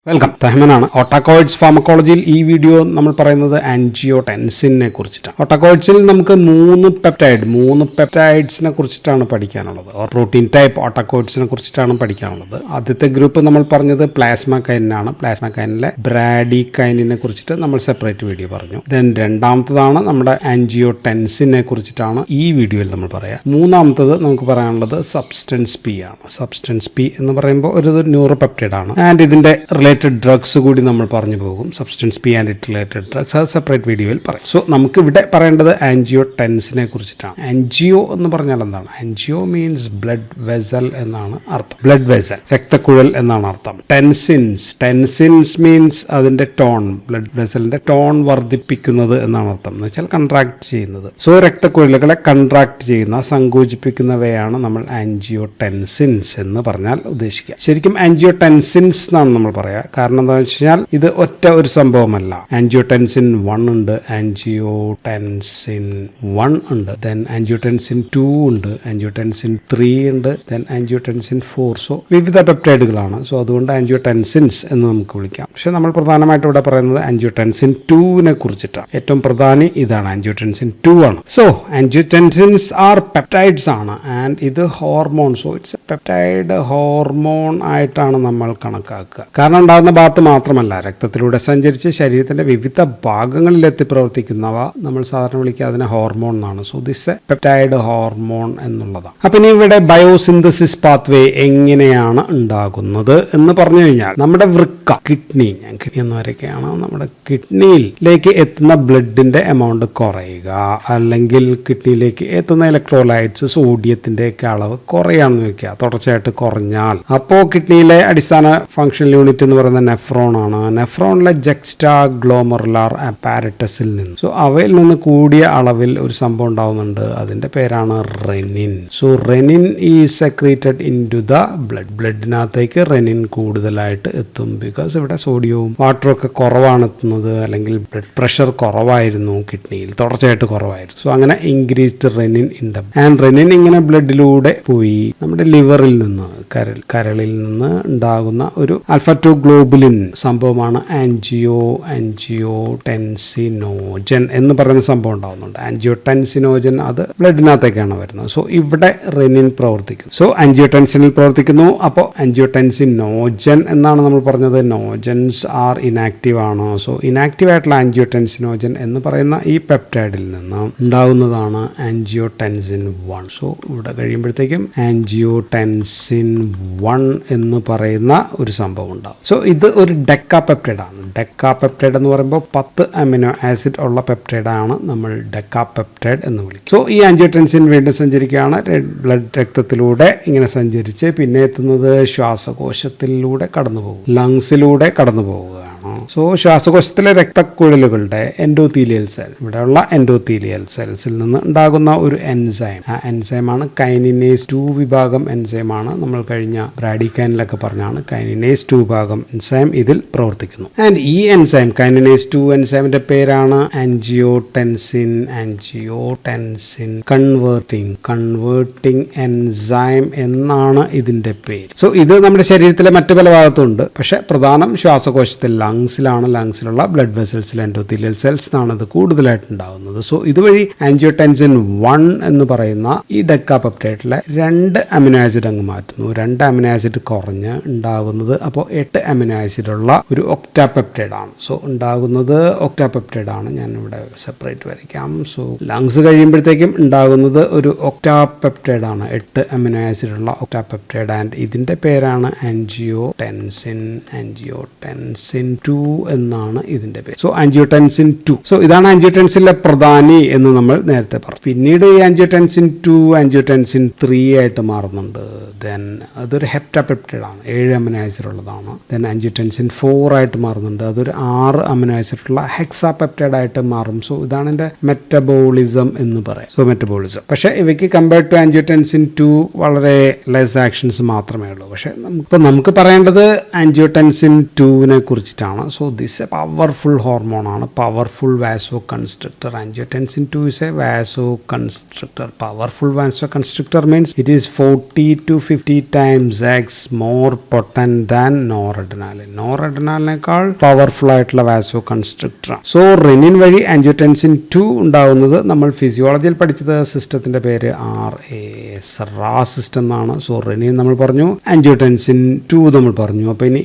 Welcome. തഹ്മനാണ്. ഓട്ടോകോയിഡ്സ് ഫാർമക്കോളജിയിൽ ഈ video നമ്മൾ പറയുന്നത് ആൻജിയോടെൻസിനെ കുറിച്ചിട്ടാണ്. ഓട്ടോകോയിഡ്സിൽ നമുക്ക് മൂന്ന് പെപ്റ്റൈഡ്സിനെ കുറിച്ചിട്ടാണ് പഠിക്കാനുള്ളത്. പ്രോട്ടീൻ ടൈപ്പ് ഓട്ടോകോയിഡ്സിനെ കുറിച്ചിട്ടാണ് പഠിക്കാനുള്ളത്. ആദ്യത്തെ ഗ്രൂപ്പ് നമ്മൾ പറഞ്ഞത് പ്ലാസ്മകൈനാണ്. പ്ലാസ്മകൈനിലെ ബ്രാഡികൈനിനെ കുറിച്ചിട്ട് നമ്മൾ സെപ്പറേറ്റ് വീഡിയോ പറഞ്ഞു. ദെൻ രണ്ടാമത്തതാണ് നമ്മുടെ ആൻജിയോടെൻസിനെ കുറിച്ചിട്ടാണ് ഈ വീഡിയോയിൽ നമ്മൾ പറയാം. മൂന്നാമത്തത് നമുക്ക് പറയാനുള്ളത് സബ്സ്റ്റൻസ് പി ആണ്. സബ്സ്റ്റൻസ് പി എന്ന് പറയുമ്പോൾ ഒരു ന്യൂറോ പെപ്റ്റൈഡ് ആണ്. ആൻഡ് ഇതിന്റെ ഡ്രഗ്സ് കൂടി നമ്മൾ പറഞ്ഞു പോകും. Substance P and it related drugs അത് സെപ്പറേറ്റ് വീഡിയോയിൽ പറയും. സോ നമുക്ക് ഇവിടെ പറയേണ്ടത് ആൻജിയോടെൻസിനെ കുറിച്ചിട്ടാണ്. ആൻജിയോ എന്ന് പറഞ്ഞാൽ എന്താണ്? ആൻജിയോ മീൻസ് ബ്ലഡ് വെസൽ എന്നാണ് അർത്ഥം. ബ്ലഡ് വെസൽ, രക്തക്കുഴൽ എന്നാണ് അർത്ഥം. ടെൻസിൻസ് മീൻസ് അതിന്റെ ടോൺ, ബ്ലഡ് വെസലിന്റെ ടോൺ വർദ്ധിപ്പിക്കുന്നത് എന്നാണ് അർത്ഥം. എന്ന് വെച്ചാൽ കൺട്രാക്ട് ചെയ്യുന്നത്. സോ രക്തക്കുഴലുകളെ കൺട്രാക്ട് ചെയ്യുന്ന, സങ്കോചിപ്പിക്കുന്നവയാണ് നമ്മൾ ആൻജിയോടെൻസിൻസ് എന്ന് പറഞ്ഞാൽ ഉദ്ദേശിക്കുക. ശരിക്കും ആൻജിയോടെൻസിൻസ് എന്നാണ് നമ്മൾ പറയാ. കാരണം എന്താണെന്ന് വെച്ച് കഴിഞ്ഞാൽ ഇത് ഒറ്റ ഒരു സംഭവമല്ല. ആൻജിയോടെൻസിൻ 1 ഉണ്ട്, ആൻജിയോടെൻസിൻ 1 ഉണ്ട്, ദെൻ ആൻജിയോടെൻസിൻ 2 ഉണ്ട്, ആൻജിയോടെൻസിൻ 3 ഉണ്ട്, ദെൻ ആൻജിയോടെൻസിൻ 4. സോ വിവിധ പെപ്റ്റൈഡുകളാണ്. സോ അതുകൊണ്ട് ആൻജിയോടെൻസിൻസ് എന്ന് നമുക്ക് വിളിക്കാം. പക്ഷെ നമ്മൾ പ്രധാനമായിട്ട് ഇവിടെ പറയുന്നത് ആൻജിയോടെൻസിൻ 2നെ കുറിച്ചിട്ടാണ്. ഏറ്റവും പ്രധാനി ഇതാണ്, ആൻജിയോടെൻസിൻ 2 ആണ്. സോ ആൻജിയോടെൻസിൻസ് ആർ പെപ്റ്റൈഡ്സ് ആണ് ആൻഡ് ഇത് hormone. So it's A peptide hormone ആയിട്ടാണ് നമ്മൾ കണക്കാക്കുക. കാരണം ഉണ്ടാകുന്ന ഭാഗത്ത് മാത്രമല്ല, രക്തത്തിലൂടെ സഞ്ചരിച്ച് ശരീരത്തിന്റെ വിവിധ ഭാഗങ്ങളിലെത്തി പ്രവർത്തിക്കുന്നവ നമ്മൾ സാധാരണ വിളിക്കുക അതിനെ ഹോർമോൺ എന്നാണ്. So this A peptide hormone എന്നുള്ളതാണ്. അപ്പൊ ഇനി ഇവിടെ ബയോസിന്തസിസ് പാത്വേ എങ്ങനെയാണ് ഉണ്ടാകുന്നത് എന്ന് പറഞ്ഞു കഴിഞ്ഞാൽ നമ്മുടെ വൃക്ക, കിഡ്നി എന്ന് വരെയൊക്കെയാണ്, നമ്മുടെ കിഡ്നിയിലേക്ക് എത്തുന്ന ബ്ലഡിന്റെ എമൗണ്ട് കുറയുക, അല്ലെങ്കിൽ കിഡ്നിയിലേക്ക് എത്തുന്ന ഇലക്ട്രോലൈറ്റ്സ്, സോഡിയത്തിന്റെ ഒക്കെ അളവ് കുറയാണെന്ന് വെക്കുക. തുടർച്ചയായിട്ട് കുറഞ്ഞാൽ അപ്പോൾ കിഡ്നിയിലെ അടിസ്ഥാന ഫങ്ഷണൽ യൂണിറ്റ് എന്ന് പറയുന്ന നെഫ്രോൺ ആണ്. നെഫ്രോണിലെ ജക്സ്റ്റാ ഗ്ലോമറുലാർ അപ്പാരറ്റസിൽ നിന്ന്, സോ അവയിൽ നിന്ന് കൂടിയ അളവിൽ ഒരു സംഭവം ഉണ്ടാവുന്നുണ്ട്. അതിന്റെ പേരാണ് renin. So renin is secreted into the ബ്ലഡിനകത്തേക്ക് റെനിൻ കൂടുതലായിട്ട് എത്തും. ബിക്കോസ് ഇവിടെ സോഡിയവും വാട്ടറും ഒക്കെ കുറവാണ് എത്തുന്നത്, അല്ലെങ്കിൽ ബ്ലഡ് പ്രഷർ കുറവായിരുന്നു കിഡ്നിയിൽ, തുടർച്ചയായിട്ട് കുറവായിരുന്നു. സോ അങ്ങനെ increased renin in the and renin ഇങ്ങനെ ബ്ലഡിലൂടെ പോയി നമ്മുടെ ലിവറിൽ നിന്ന്, കരളിൽ നിന്ന് ഉണ്ടാകുന്ന ഒരു ആൽഫ 2 ഗ്ലോബുലിൻ സംഭവമാണ് ആൻജിയോടെൻസിനോജൻ എന്ന് പറയുന്ന സംഭവം ഉണ്ടാകുന്നുണ്ട്. ആൻജിയോടെൻസിനോജൻ അത് ബ്ലഡിനകത്തേക്കാണ് വരുന്നത്. സോ ഇവിടെ റെനിൻ പ്രവർത്തിക്കുന്നു. സോ ആൻജിയോടെൻസിനിൽ പ്രവർത്തിക്കുന്നു. അപ്പോൾ ആൻജിയോടെൻസിനോജൻ എന്നാണ് നമ്മൾ പറഞ്ഞത്. നോജൻസ് ആർ ഇനാക്റ്റീവ് ആണ്. സോ ഇനാക്റ്റീവ് ആയിട്ടുള്ള ആൻജിയോടെൻസിനോജൻ എന്ന് പറയുന്ന ഈ പെപ്റ്റൈഡിൽ നിന്ന് ഉണ്ടാകുന്നതാണ് ആൻജിയോടെൻസിൻ 1. സോ ഇവിടെ കഴിയുമ്പോഴത്തേക്കും ആൻജിയോടെൻസിൻ 1 എന്ന് പറയുന്ന ഒരു സംഭവം ഉണ്ടാവും. സോ ഇത് ഒരു ഡെക്കാപെപ്റ്റൈഡ് ആണ്. ഡെക്കാപെപ്റ്റൈഡ് എന്ന് പറയുമ്പോൾ 10 അമിനോ ആസിഡ് ഉള്ള പെപ്റ്റൈഡ് ആണ് നമ്മൾ ഡെക്കാപെപ്റ്റൈഡ് എന്ന് വിളിക്കും. സോ ഈ ആൻജിയോടെൻസിൻ വീണ്ടും സഞ്ചരിക്കുകയാണ്. ബ്ലഡ് രക്തത്തിലൂടെ ഇങ്ങനെ സഞ്ചരിച്ച് പിന്നെ എത്തുന്നത് ശ്വാസകോശത്തിലൂടെ കടന്നു പോകും, ലങ്സിലൂടെ കടന്നു പോവുകയാണ്. സോ ശ്വാസകോശത്തിലെ രക്തക്കുഴലുകളുടെ എൻഡോത്തീലിയൽ സെൽ, ഇവിടെയുള്ള എൻഡോത്തീലിയൽ സെൽസിൽ നിന്ന് ഉണ്ടാകുന്ന ഒരു എൻസൈം, ആ എൻസൈമാണ് കൈനിനേസ് 2 വിഭാഗം എൻസൈമാണ്. നമ്മൾ കഴിഞ്ഞ ബ്രാഡികൈനിലൊക്കെ പറഞ്ഞാണ് കൈനിനേസ് 2 വിഭാഗം എൻസൈം ഇതിൽ പ്രവർത്തിക്കുന്നു. ആൻഡ് ഈ എൻസൈം കൈനിനേസ് 2 എൻസൈമിന്റെ പേരാണ് ആൻജിയോടെൻസിൻ കൺവേർട്ടിംഗ് എൻസൈം എന്നാണ് ഇതിന്റെ പേര്. സോ ഇത് നമ്മുടെ ശരീരത്തിലെ മറ്റു പല ഭാഗത്തുണ്ട്. പക്ഷെ പ്രധാനം ശ്വാസകോശത്തിൽ, ലങ്സിലുള്ള ബ്ലഡ് വെസൽസിൽ, എൻഡോത്തീലിയൽ സെൽസ് ആണ് ഇത് കൂടുതലായിട്ട് ഉണ്ടാകുന്നത്. സോ ഇതുവഴി ആൻജിയോടെൻസിൻ 1 എന്ന് പറയുന്ന ഈ ഡെക്കാപെപ്റ്റൈഡിലെ 2 അമിനോ ആസിഡ് അങ്ങ് മാറ്റുന്നു. 2 അമിനോ ആസിഡ് കുറഞ്ഞ് ഉണ്ടാകുന്നത് അപ്പോൾ 8 അമിനോ ആസിഡ് ഉള്ള ഒരു ഒക്ടാപെപ്റ്റൈഡ് ആണ്. സോ ഉണ്ടാകുന്നത് ഒക്ടാപെപ്റ്റൈഡ് ആണ്. ഞാൻ ഇവിടെ സെപ്പറേറ്റ് വരയ്ക്കാം. സോ ലങ്സ് കഴിയുമ്പോഴത്തേക്കും ഉണ്ടാകുന്നത് ഒരു ഒക്ടാപെപ്റ്റൈഡ് ആണ്, 8 അമിനോ ആസിഡ് ഉള്ള ഒക്ടാപെപ്റ്റൈഡ്. ആൻഡ് ഇതിന്റെ പേരാണ് ആൻജിയോടെൻസിൻ 2 എന്നാണ് ഇതിന്റെ പേര്. So angiotensin 2. സോ ഇതാണ് ആൻജിയോടെൻസിലെ പ്രധാനി എന്ന് നമ്മൾ നേരത്തെ പറഞ്ഞു. പിന്നീട് ഈ ആൻജിയോടെൻസിൻ 2 ആൻജിയോടെൻസിൻ 3 ആയിട്ട് മാറുന്നുണ്ട്. ദെൻ അതൊരു ഹെപ്റ്റാപെപ്റ്റൈഡ് ആണ്, 7 അമിനോ ആസിഡ് ഉള്ളതാണ്. ദെൻ ആൻജിയോടെൻസിൻ 4 ആയിട്ട് മാറുന്നുണ്ട്. അതൊരു 6 അമിനോ ആസിഡ് ഉള്ള ഹെക്സാപെപ്റ്റൈഡ് ആയിട്ട് മാറും. സോ ഇതാണ് ഇതിന്റെ മെറ്റബോളിസം എന്ന് പറയാം. So metabolism. പക്ഷെ ഇവയ്ക്ക് കമ്പയർഡ് ടു ആൻജിയോടെൻസിൻ 2 വളരെ ലെസ് ആക്ഷൻസ് മാത്രമേ ഉള്ളൂ. പക്ഷെ നമുക്ക് പറയേണ്ടത് ആൻജിയോടെൻസിൻ 2നെ കുറിച്ചിട്ടാണ്. So this a powerful hormone ആണ്, powerful vasoconstrictor. Angiotensin 2 is a vasoconstrictor. Powerful vasoconstrictor means it is 40 to 50 times x more potent than noradrenaline. നോറഡ്രിനാലിനേക്കാൾ പവർഫുൾ ആയിട്ടുള്ള വാസോകൺസ്ട്രിക്ടർ. സോ റെനിൻ വഴി ആൻജിയോടെൻസിൻ 2 ഉണ്ടാകുന്നത് നമ്മൾ ഫിസിയോളജിയിൽ പഠിച്ചത് സിസ്റ്റത്തിന്റെ പേര് RAS, റാ സിസ്റ്റം എന്നാണ്. സോ റെനിൻ നമ്മൾ പറഞ്ഞു, ആൻജിയോടെൻസിൻ 2 നമ്മൾ പറഞ്ഞു. അപ്പോൾ ഇനി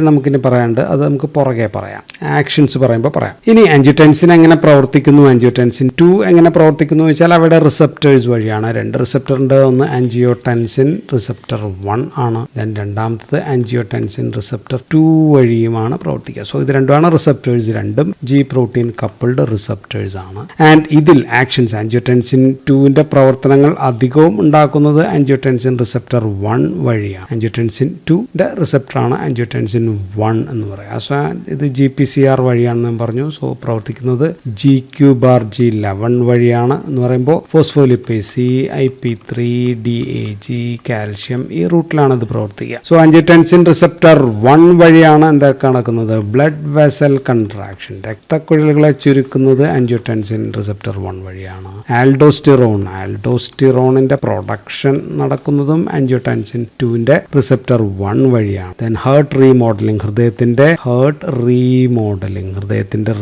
നമുക്കിനി പറയാണ്ട്, അത് നമുക്ക് പുറകെ പറയാം, ആക്ഷൻസ് പറയുമ്പോൾ പറയാം. ഇനി ആൻജിയോടെൻസിൻ എങ്ങനെ പ്രവർത്തിക്കുന്നു, ആൻജിയോടെൻസിൻ 2 എങ്ങനെ പ്രവർത്തിക്കുന്നു വെച്ചാൽ അവിടെ റിസപ്റ്റേഴ്സ് വഴിയാണ്. 2 റിസപ്റ്റർ ഉണ്ട്. ഒന്ന് ആൻജിയോടെൻസിൻ റിസപ്റ്റർ 1 ആണ്, രണ്ടാമത്തത് ആൻജിയോടെൻസിൻ റിസപ്റ്റർ 2 വഴിയുമാണ് പ്രവർത്തിക്കുക. സോ ഇത് രണ്ടുമാണ് റിസപ്റ്റേഴ്സ്, രണ്ടും G പ്രോട്ടീൻ കപ്പിൾഡ് റിസപ്റ്റേഴ്സ് ആണ്. ആൻഡ് ഇതിൽ ആക്ഷൻസ് ആൻജിയോടെൻസിൻ 2ന്റെ പ്രവർത്തനങ്ങൾ അധികവും ഉണ്ടാക്കുന്നത് ആൻജിയോടെൻസിൻ റിസപ്റ്റർ 1 വഴിയാണ്. ആൻജിയോടെൻസിൻ 2ന്റെ റിസപ്റ്ററാണ് ആൻജിയോടെൻസിൻ 1 എന്ന് പറയാം. സോ ഇത് GPCR വഴിയാണെന്ന് പറഞ്ഞു. സോ പ്രവർത്തിക്കുന്നത് GQ/G11 വഴിയാണ് എന്ന് പറയുമ്പോൾ phospholipase C, IP3, DAG, calcium, ഈ റൂട്ടിലാണ് ഇത് പ്രവർത്തിക്കുക. സോ ആൻജിയോടെൻസിൻ റിസപ്റ്റർ 1 വഴിയാണ് എന്തൊക്കെ നടക്കുന്നത്, ബ്ലഡ് വെസൽ കൺട്രാക്ഷൻ, രക്തക്കുഴലുകളെ ചുരുക്കുന്നത് ആൻജിയോടെൻസിൻ റിസപ്റ്റർ 1 വഴിയാണ്. ആൽഡോസ്റ്റിറോണിന്റെ പ്രൊഡക്ഷൻ നടക്കുന്നതും ആൻജിയോടെൻസിൻ 2ന്റെ റിസപ്റ്റർ 1 വഴിയാണ്. ദെൻ ഹേർട്ട്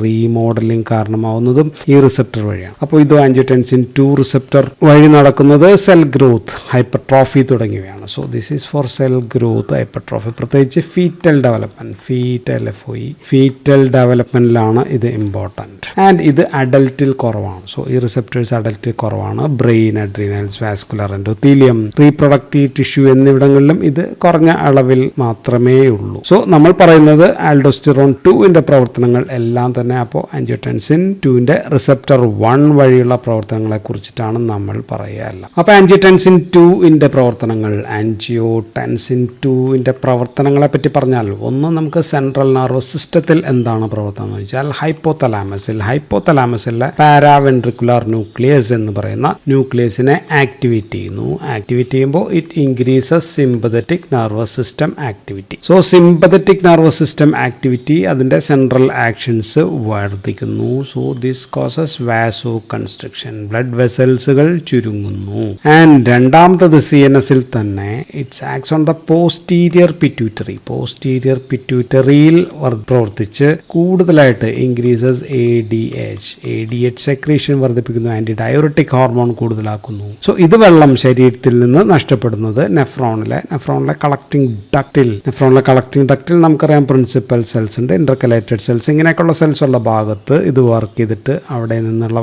റീമോഡലിംഗ് കാരണമാവുന്നതും ഈ റിസപ്റ്റർ വഴിയാണ്. അപ്പോൾ ഇത് ആൻജിയോടെൻസിൻ 2 റിസപ്റ്റർ വഴി നടക്കുന്നത് സെൽ ഗ്രോത്ത്, ഹൈപ്പർട്രോഫി തുടങ്ങിയവയാണ്. So this is for cell growth, hypertrophy, പ്രത്യേകിച്ച് ഫീറ്റൽ ഡെവലപ്മെന്റിലാണ് ഇത് ഇമ്പോർട്ടൻറ്റ്. ആൻഡ് ഇത് അഡൽട്ടിൽ കുറവാണ്. സോ ഈ റിസപ്റ്റേഴ്സ് അഡൽട്ടിൽ കുറവാണ്. Brain, adrenals, vascular endothelium, reproductive tissue എന്നിവിടങ്ങളിലും ഇത് കുറഞ്ഞ അളവിൽ മാത്രമേ ഉള്ളൂ. സോ നമ്മൾ പറയുന്നത് ആൽഡോസ്റ്റിറോൺ 2ന്റെ പ്രവർത്തനങ്ങൾ എല്ലാം തന്നെ അപ്പോൾ ആൻജിയോടെൻസിൻ 2ന്റെ റിസപ്റ്റർ 1 വഴിയുള്ള പ്രവർത്തനങ്ങളെ കുറിച്ചിട്ടാണ് നമ്മൾ പറയുകയല്ല. അപ്പോൾ ആൻജിയോടെൻസിൻ 2ന്റെ പ്രവർത്തനങ്ങളെ പറ്റി പറഞ്ഞാൽ, ഒന്ന് നമുക്ക് സെൻട്രൽ നെർവസ് സിസ്റ്റത്തിൽ എന്താണ് പ്രവർത്തനം എന്ന് വെച്ചാൽ ഹൈപ്പോതലാമസിലെ പാരാവെൻട്രിക്കുലർ ന്യൂക്ലിയസ് എന്ന് പറയുന്ന ന്യൂക്ലിയസിനെ ആക്ടിവേറ്റ് ചെയ്യുമ്പോൾ it increases sympathetic nervous system activity. So sympathetic nervous system activity അതിന്റെ സെൻട്രൽ ആക്ഷൻസ് വർദ്ധിക്കുന്നു. So this causes vasoconstriction, blood വെസൽസുകൾ ചുരുങ്ങുന്നു. ആൻഡ് രണ്ടാമത്തത് CNSൽ തന്നെ it's acts on the posterior പിറ്റ്യൂട്ടറിയിൽ പ്രവർത്തിച്ച് കൂടുതലായിട്ട് ഇൻക്രീസസ് ADH സെക്രീഷൻ വർദ്ധിപ്പിക്കുന്നു, ആന്റി ഡയോറിറ്റിക് ഹോർമോൺ കൂടുതലാക്കുന്നു. സോ ഇത് വെള്ളം ശരീരത്തിൽ നിന്ന് നഷ്ടപ്പെടുന്നത് നെഫ്രോണിലെ കളക്ടിംഗ് ഡക്റ്റിൽ നമുക്കറിയാം പ്രിൻസിപ്പൽ സെൽസ് ഉണ്ട്, ഇന്റർകലേറ്റഡ് സെൽസ്, ഇങ്ങനെയൊക്കെയുള്ള സെൽസ് ഉള്ള ഭാഗത്ത് ഇത് വർക്ക് ചെയ്തിട്ട് അവിടെ നിന്നുള്ള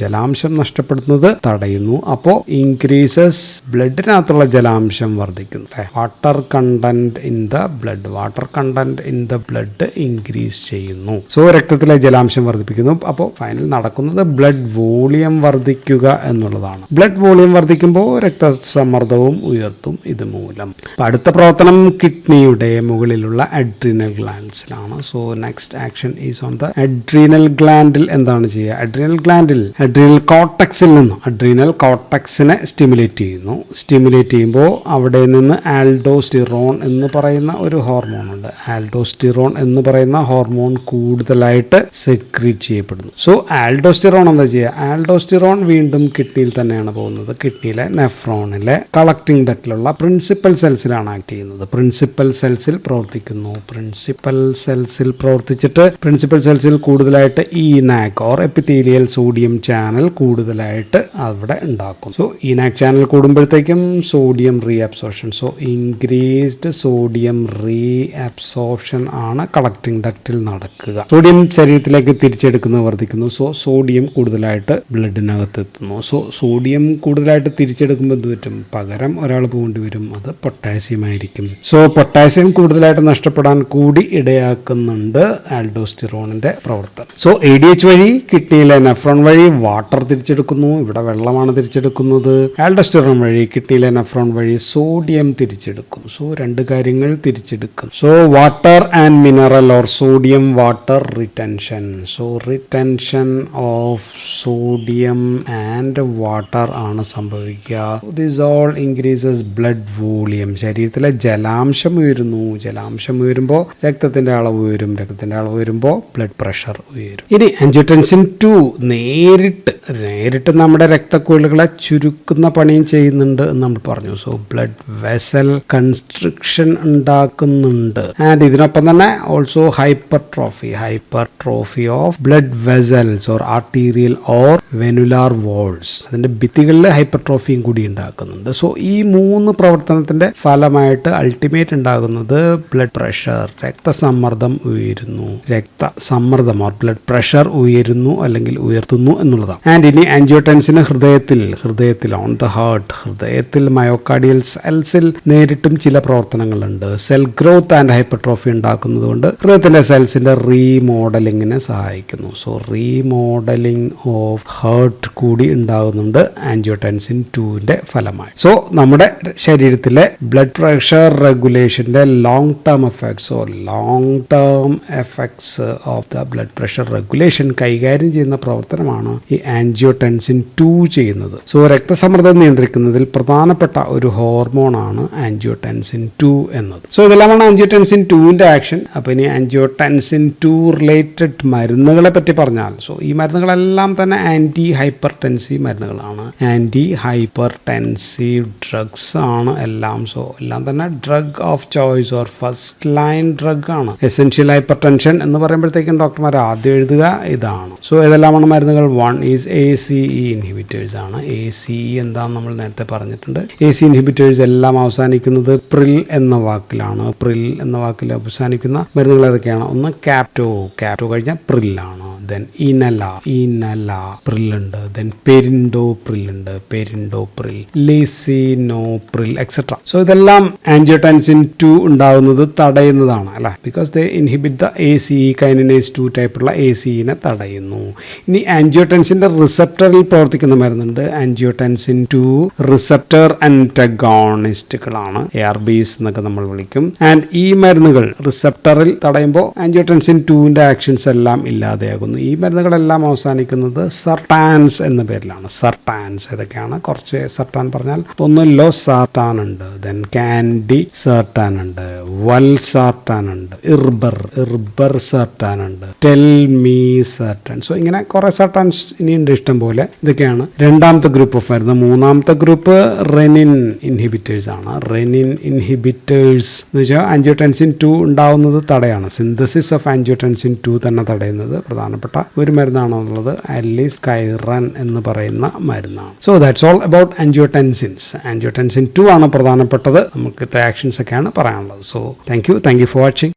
ജലാംശം നഷ്ടപ്പെടുന്നത് തടയുന്നു. അപ്പോൾ ഇൻക്രീസസ് ബ്ലഡിനകത്തുള്ള ജലാംശം വർദ്ധിക്കുന്നു. Water content in the blood increase ചെയ്യുന്നു. സോ രക്തത്തിലെ ജലാംശം വർദ്ധിപ്പിക്കുന്നു. അപ്പോൾ ഫൈനൽ നടക്കുന്നത് ബ്ലഡ് വോളിയം വർദ്ധിക്കുക എന്നുള്ളതാണ്. ബ്ലഡ് വോളിയം വർദ്ധിക്കുമ്പോൾ രക്തസമ്മർദ്ദവും ഉയർത്തും ഇത് മൂലം. അടുത്ത പ്രവർത്തനം കിഡ്നിയുടെ മുകളിലുള്ള അഡ്രീനൽ ഗ്ലാൻഡ്സിലാണ്. So next action is on the adrenal ഗ്ലാൻഡിൽ. എന്താണ് ചെയ്യുക, അഡ്രീനൽ കോർട്ടക്സിനെ സ്റ്റിമുലേറ്റ് ചെയ്യുമ്പോൾ അവിടെ നിന്ന് ആൽഡോസ്റ്റിറോൺ എന്ന് പറയുന്ന ഒരു ഹോർമോൺ ഉണ്ട്. ആൽഡോസ്റ്റിറോൺ എന്ന് പറയുന്ന ഹോർമോൺ കൂടുതലായിട്ട് സെക്രീറ്റ് ചെയ്യപ്പെടുന്നു. സോ ആൽഡോസ്റ്റിറോൺ എന്താ ചെയ്യുക, ആൽഡോസ്റ്റിറോൺ വീണ്ടും കിഡ്നിയിൽ തന്നെയാണ് പോകുന്നത്. കിഡ്നിയിലെ നെഫ്രോണിലെ കളക്ടിംഗ് ഡക്റ്റിലുള്ള പ്രിൻസിപ്പൽ സെൽസിലാണ് ആക്ട് ചെയ്യുന്നത്. പ്രിൻസിപ്പൽ സെൽസിൽ പ്രവർത്തിച്ചിട്ട് പ്രിൻസിപ്പൽ സെൽസിൽ കൂടുതലായിട്ട് ENaC or epithelial sodium channel കൂടുതലായിട്ട് അവിടെ ഉണ്ടാക്കും. സോ ഈനാക് ചാനൽ കൂടുമ്പോഴത്തേക്കും sodium reabsorption, so increased sodium reabsorption ആണ് കളക്ടിംഗ് ഡക്റ്റിൽ നടക്കുക. സോഡിയം ശരീരത്തിലേക്ക് തിരിച്ചെടുക്കുന്നത് വർദ്ധിക്കുന്നു. സോ സോഡിയം കൂടുതലായിട്ട് ബ്ലഡിനകത്ത് എത്തുന്നു. സോ സോഡിയം കൂടുതലായിട്ട് തിരിച്ചെടുക്കുമ്പോൾ എന്ത് പറ്റും, പകരം ഒരാൾ പോകേണ്ടി വരും, അത് പൊട്ടാസ്യം ആയിരിക്കും. സോ പൊട്ടാസ്യം കൂടുതലായിട്ട് നഷ്ടപ്പെടാൻ കൂടി ഇടയാക്കുന്നുണ്ട് ആൽഡോസ്റ്റിറോണിന്റെ പ്രവർത്തനം. സോ ADH വഴി കിഡ്നിയിലെ നെഫ്രോൺ വഴി വാട്ടർ തിരിച്ചെടുക്കുന്നു, ഇവിടെ വെള്ളമാണ് തിരിച്ചെടുക്കുന്നത്. ആൽഡോസ്റ്റിറോൺ വഴി കിഡ്നിയിലെ നെഫ്രോൺ വഴി വഴി സോഡിയം തിരിച്ചെടുക്കും. സോ 2 കാര്യങ്ങൾ തിരിച്ചെടുക്കും. So water and mineral or sodium water retention. So retention of sodium and water ആണ് സംഭവിക്കുക. This all increases blood volume. ശരീരത്തിലെ ജലാംശം ഉയരുന്നു. ജലാംശം ഉയരുമ്പോൾ രക്തത്തിന്റെ അളവ് ഉയരും. രക്തത്തിന്റെ അളവ് ഉയരുമ്പോൾ ബ്ലഡ് പ്രഷർ ഉയരും. ഇനി ആൻജിയോടെൻസിൻ 2 നേരിട്ട് നമ്മുടെ രക്തക്കുഴലുകളെ ചുരുക്കുന്ന പണിയും ചെയ്യുന്നുണ്ട് എന്ന് നമ്മൾ പറഞ്ഞു. സോ ബ്ലഡ് വെസൽ കൺസ്ട്രിക്ഷൻ ഉണ്ടാക്കുന്നുണ്ട്. ആൻഡ് ഇതിനൊപ്പം തന്നെ also hypertrophy of blood vessels or arterial or venular walls. അതിന്റെ ഭിത്തികളിൽ ഹൈപ്പർട്രോഫിയും കൂടി ഉണ്ടാക്കുന്നുണ്ട്. സോ ഈ 3 പ്രവർത്തനത്തിന്റെ ഫലമായിട്ട് അൾട്ടിമേറ്റ് ഉണ്ടാകുന്നത് ബ്ലഡ് പ്രഷർ, രക്തസമ്മർദ്ദം ഉയരുന്നു. രക്തസമ്മർദ്ദം ഓർ ബ്ലഡ് പ്രഷർ ഉയരുന്നു അല്ലെങ്കിൽ ഉയർത്തുന്നു എന്നുള്ളതാണ്. ആൻഡ് ഇനി ആൻജിയോടെൻസിന് ഹൃദയത്തിൽ ഓൺ ദ ഹാർട്ട്, ഹൃദയത്തിൽ മയോകാർഡിയൽ സെൽസിൽ നേരിട്ടും ചില പ്രവർത്തനങ്ങളുണ്ട്. സെൽ ഗ്രോത്ത് ആൻഡ് ഹൈപ്പർട്രോഫി ഉണ്ടാക്കുന്നത് കൊണ്ട് ഹൃദയത്തിന്റെ സെൽസിന്റെ റീമോഡലിങ്ങിനെ സഹായിക്കുന്നു. സോ റീമോഡലിംഗ് ഓഫ് ഹാർട്ട് കൂടി ഉണ്ടാകുന്നുണ്ട് ആൻജിയോടെൻസിൻ 2ന്റെ ഫലമായി. സോ നമ്മുടെ ശരീരത്തിലെ ബ്ലഡ് പ്രഷർ റെഗുലേഷന്റെ long term effects of the blood pressure regulation കൈകാര്യം ചെയ്യുന്ന പ്രവർത്തനമാണ് ഈ ആൻജിയോടെൻസിൻ 2 ചെയ്യുന്നത്. സോ രക്തസമ്മർദ്ദം നിയന്ത്രിക്കുന്നതിൽ പ്രധാനപ്പെട്ട ഒരു ഹോർമോണാണ് ആൻജിയോടെൻസിൻ 2 എന്നത്. സോ ഇതെല്ലാമാണ് ആൻജിയോടെൻസിൻ 2ന്റെ ആക്ഷൻ. അപ്പോൾ ഇനി ആൻജിയോടെൻസിൻ 2 റിലേറ്റഡ് മരുന്നുകളെ പറ്റി പറഞ്ഞാൽ, സോ ഈ മരുന്നുകളെല്ലാം തന്നെ ആന്റി ഹൈപ്പർടെൻസീവ് മരുന്നുകളാണ്. ആന്റി ഹൈപ്പർടെൻസീവ് ഡ്രഗ്സ് ആണ് എല്ലാം. സോ എല്ലാം തന്നെ drug of choice or first line drug ആണ്. എസെൻഷ്യൽ ഹൈപ്പർ ടെൻഷൻ എന്ന് പറയുമ്പോഴത്തേക്കും ഡോക്ടർമാർ ആദ്യം എഴുതുക ഇതാണ്. സോ ഇതെല്ലാമാണ് മരുന്നുകൾ. 1 ഈസ് ACE ഇൻഹിബിറ്റേഴ്സ് ആണ്. ACE എന്താണെന്ന് നമ്മൾ നേരത്തെ പറഞ്ഞിട്ടുണ്ട്. ACE ഇൻഹിബിറ്റേഴ്സ് എല്ലാം അവസാനിക്കുന്നത് പ്രിൽ എന്ന വാക്കിലാണ്. പ്രിൽ എന്ന വാക്കിൽ അവസാനിക്കുന്ന മരുന്നുകൾ ഏതൊക്കെയാണ്? ഒന്ന് കാപ്റ്റോ കഴിഞ്ഞാൽ പ്രില്ലാണ്. ദെൻ ഇനല പ്രില്ലുണ്ട്. Then perindopril, lisinopril etcetera. So ഇതെല്ലാം ആൻജിയോടെൻസിൻ 2 ഉണ്ടാകുന്നത് തടയുന്നതാണ് അല്ലെ. Because they inhibit the ACE kinase 2 ടൈപ്പുള്ള ACEനെ തടയുന്നു. ഇനി ആൻജിയോടെൻസിന്റെ റിസപ്റ്ററിൽ പ്രവർത്തിക്കുന്ന മരുന്നുണ്ട്. Angiotensin 2 receptor ആന്റഗോണിസ്റ്റുകളാണ്. ARBs എന്നൊക്കെ നമ്മൾ വിളിക്കും. ആൻഡ് ഈ മരുന്നുകൾ റിസപ്റ്ററിൽ തടയുമ്പോൾ ആൻജിയോടെൻസിൻ 2ന്റെ ആക്ഷൻസ് എല്ലാം ഇല്ലാതെയാകുന്നു. ഈ മരുന്നുകളെല്ലാം അവസാനിക്കുന്നത് സർട്ടാൻസ് എന്ന പേരിലാണ്. സർട്ടാൻസ് ഏതൊക്കെയാണ്? കുറച്ച് സർട്ടാൻ പറഞ്ഞാൽ ഒന്ന് ലോസാർട്ടാൻ ഉണ്ട്, ദെൻ കാൻഡി സർട്ടാൻ ഉണ്ട്, വൽസാർട്ടാൻ ഉണ്ട്, ഇർബർ സർട്ടാൻ ഉണ്ട്, ടെൽമി സർട്ടാൻ. സോ ഇങ്ങനെ കുറെ സർട്ടാൻസ് ഇനിയുണ്ട് ഇഷ്ടം പോലെ. ഇതൊക്കെയാണ് രണ്ടാമത്തെ ഗ്രൂപ്പ് ഓഫ് മരുന്ന്. മൂന്നാമത്തെ ഗ്രൂപ്പ് റെനിൻ ഇൻഹിബിറ്റേഴ്സ് ആണ്. റെനിൻ ഇൻഹിബിറ്റേഴ്സ് എന്ന് വെച്ചാൽ ആൻജിയോടെൻസിൻ 2 ഉണ്ടാവുന്നത് തടയാണ്. സിന്തസിസ് ഓഫ് ആൻജിയോടെൻസിൻ 2 തന്നെ തടയുന്നത് പ്രധാനപ്പെട്ട ഒരു മരുന്നാണെന്നുള്ളത് അലിസ്കൈറൻ എന്ന് പറയുന്ന മരുന്നാണ്. So that's all about angiotensins. Angiotensin 2 ആണ് പ്രധാനപ്പെട്ടത്. നമുക്ക് ഇത്ര ആക്ഷൻസ് ഒക്കെയാണ് പറയാനുള്ളത്. So thank you for watching.